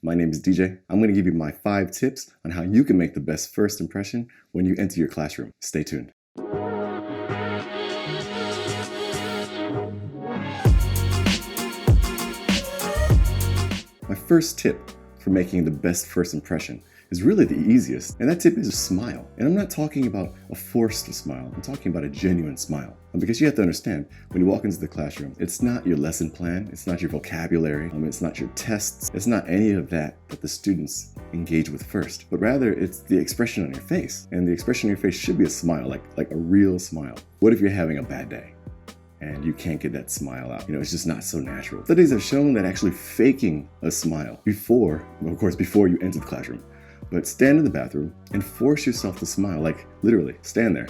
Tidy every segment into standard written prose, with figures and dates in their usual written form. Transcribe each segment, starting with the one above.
My name is DJ. I'm going to give you my 5 tips on how you can make the best first impression when you enter your classroom. Stay tuned. My first tip for making the best first impression is really the easiest, and that tip is a smile. And I'm not talking about a forced smile, I'm talking about a genuine smile. Because you have to understand, when you walk into the classroom, it's not your lesson plan, it's not your vocabulary, it's not your tests, it's not any of that the students engage with first, but rather it's the expression on your face. And the expression on your face should be a smile, like a real smile. What if you're having a bad day and you can't get that smile out? It's just not so natural. Studies have shown that actually faking a smile before you enter the classroom, but stand in the bathroom and force yourself to smile, like literally stand there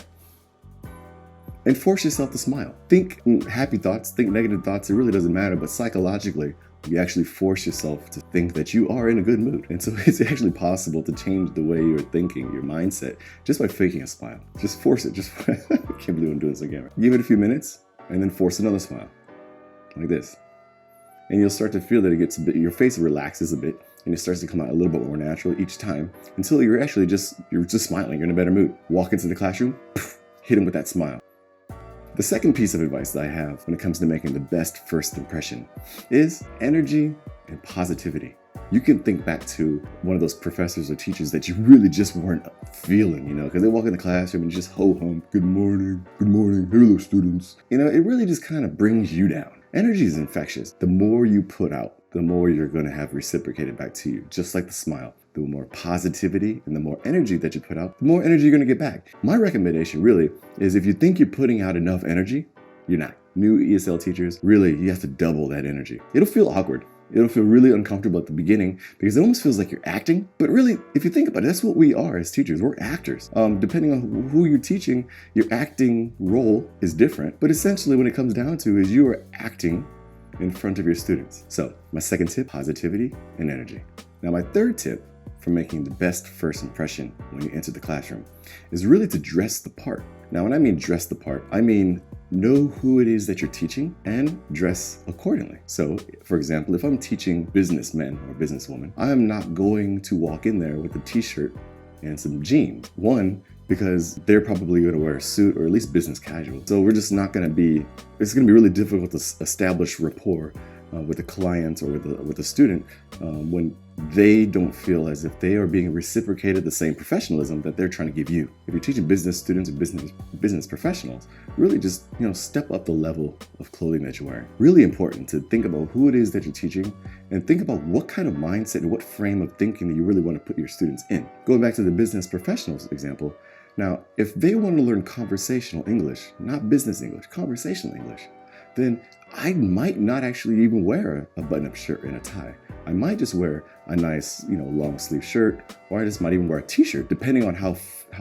and force yourself to smile. Think happy thoughts, think negative thoughts, it really doesn't matter, but psychologically, you actually force yourself to think that you are in a good mood. And so it's actually possible to change the way you're thinking, your mindset, just by faking a smile. Just force it, I can't believe I'm doing this again. Give it a few minutes and then force another smile, like this. And you'll start to feel that it gets a bit, your face relaxes a bit, and it starts to come out a little bit more natural each time until you're just smiling, you're in a better mood. Walk into the classroom, hit them with that smile. The second piece of advice that I have when it comes to making the best first impression is energy and positivity. You can think back to one of those professors or teachers that you really just weren't feeling, because they walk in the classroom and just ho-hum, good morning, hello students. It really just kind of brings you down. Energy is infectious. The more you put out, the more you're going to have reciprocated back to you, just like the smile. The more positivity and the more energy that you put out, the more energy you're going to get back. My recommendation really is if you think you're putting out enough energy, you're not. New ESL teachers, really, you have to double that energy. It'll feel awkward. It'll feel really uncomfortable at the beginning because it almost feels like you're acting. But really, if you think about it, that's what we are as teachers. We're actors. Depending on who you're teaching, your acting role is different. But essentially, when it comes down to is you are acting in front of your students. So my second tip, positivity and energy. Now my third tip for making the best first impression when you enter the classroom is really to dress the part. Now when I mean dress the part, I mean know who it is that you're teaching and dress accordingly. So for example, if I'm teaching businessmen or businesswomen, I am not going to walk in there with a t-shirt and some jeans. One, because they're probably going to wear a suit or at least business casual. So we're just not going to be, it's going to be really difficult to establish rapport with a client or with a student when they don't feel as if they are being reciprocated the same professionalism that they're trying to give you. If you're teaching business students or business professionals, really just step up the level of clothing that you're wearing. Really important to think about who it is that you're teaching and think about what kind of mindset and what frame of thinking that you really want to put your students in. Going back to the business professionals example, now if they want to learn conversational English, not business English, conversational English, then I might not actually even wear a button-up shirt and a tie. I might just wear a nice, long sleeve shirt, or I just might even wear a t-shirt, depending on how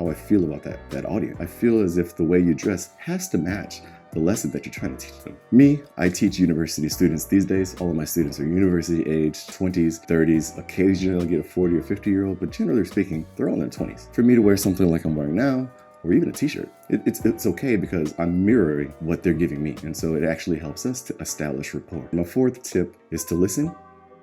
I feel about that audience. I feel as if the way you dress has to match the lesson that you're trying to teach them. Me, I teach university students these days. All of my students are university age, 20s, 30s. Occasionally I'll get a 40 or 50-year-old, but generally speaking, they're all in their 20s. For me to wear something like I'm wearing now, or even a t-shirt, it's okay because I'm mirroring what they're giving me. And so it actually helps us to establish rapport. My fourth tip is to listen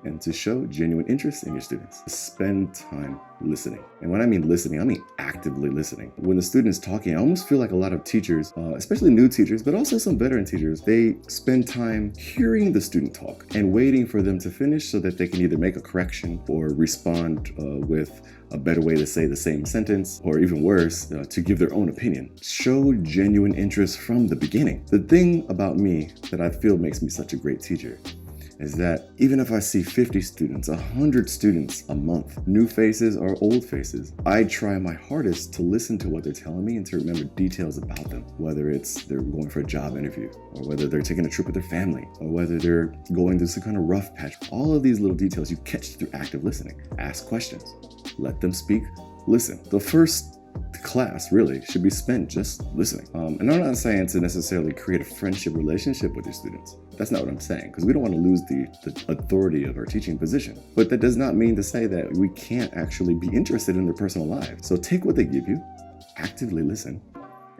and to show genuine interest in your students. Spend time listening. And when I mean listening, I mean actively listening. When the student is talking, I almost feel like a lot of teachers, especially new teachers, but also some veteran teachers, they spend time hearing the student talk and waiting for them to finish so that they can either make a correction or respond with a better way to say the same sentence, or even worse, to give their own opinion. Show genuine interest from the beginning. The thing about me that I feel makes me such a great teacher is that even if I see 50 students, 100 students a month, new faces or old faces, I try my hardest to listen to what they're telling me and to remember details about them, whether it's they're going for a job interview, or whether they're taking a trip with their family, or whether they're going through some kind of rough patch. All of these little details you catch through active listening. Ask questions, let them speak, listen. The first class really should be spent just listening. And I'm not saying to necessarily create a friendship relationship with your students. That's not what I'm saying, because we don't want to lose the authority of our teaching position. But that does not mean to say that we can't actually be interested in their personal lives. So take what they give you, actively listen,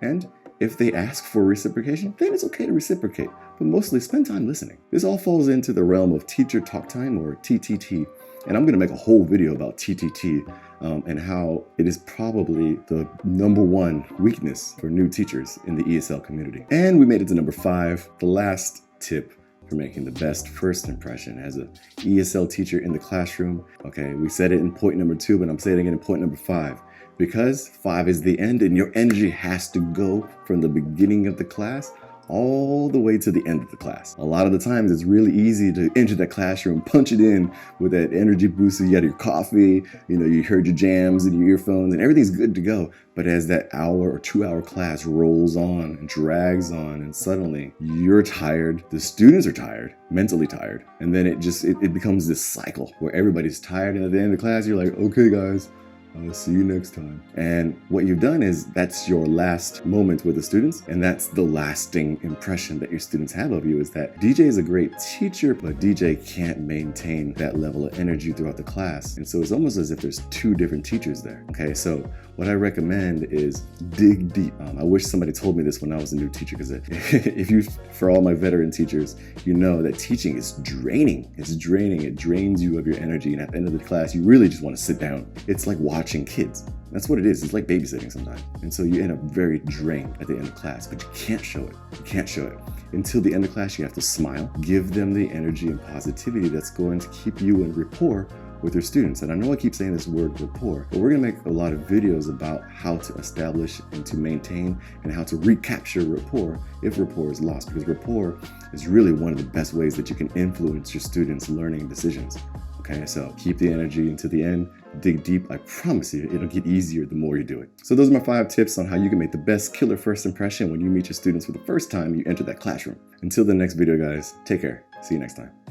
and if they ask for reciprocation, then it's okay to reciprocate, but mostly spend time listening. This all falls into the realm of teacher talk time, or TTT, And I'm going to make a whole video about TTT and how it is probably the #1 weakness for new teachers in the ESL community. And we made it to number 5, the last tip for making the best first impression as an ESL teacher in the classroom. Okay, we said it in point number 2, but I'm saying it again in point number 5. Because 5 is the end and your energy has to go from the beginning of the class all the way to the end of the class. A lot of the times it's really easy to enter that classroom, punch it in with that energy booster. You had your coffee, you heard your jams in your earphones and everything's good to go. But as that hour or 2-hour class rolls on and drags on and suddenly you're tired, the students are tired, mentally tired. And then it becomes this cycle where everybody's tired. And at the end of the class, you're like, okay guys, I'll see you next time. And what you've done is that's your last moment with the students, and that's the lasting impression that your students have of you, is that DJ is a great teacher, but DJ can't maintain that level of energy throughout the class. And so it's almost as if there's 2 different teachers there. Okay, so what I recommend is dig deep. I wish somebody told me this when I was a new teacher, because for all my veteran teachers, you know that teaching is draining. It's draining. It drains you of your energy. And at the end of the class, you really just want to sit down. It's like watching kids. That's what it is. It's like babysitting sometimes. And so you end up very drained at the end of class, but you can't show it. You can't show it. Until the end of class, you have to smile, give them the energy and positivity that's going to keep you in rapport with your students. And I know I keep saying this word rapport, but we're gonna make a lot of videos about how to establish and to maintain and how to recapture rapport if rapport is lost, because rapport is really one of the best ways that you can influence your students' learning decisions. Okay, so keep the energy until the end, dig deep. I promise you, it'll get easier the more you do it. So those are my 5 tips on how you can make the best killer first impression when you meet your students for the first time you enter that classroom. Until the next video, guys, take care. See you next time.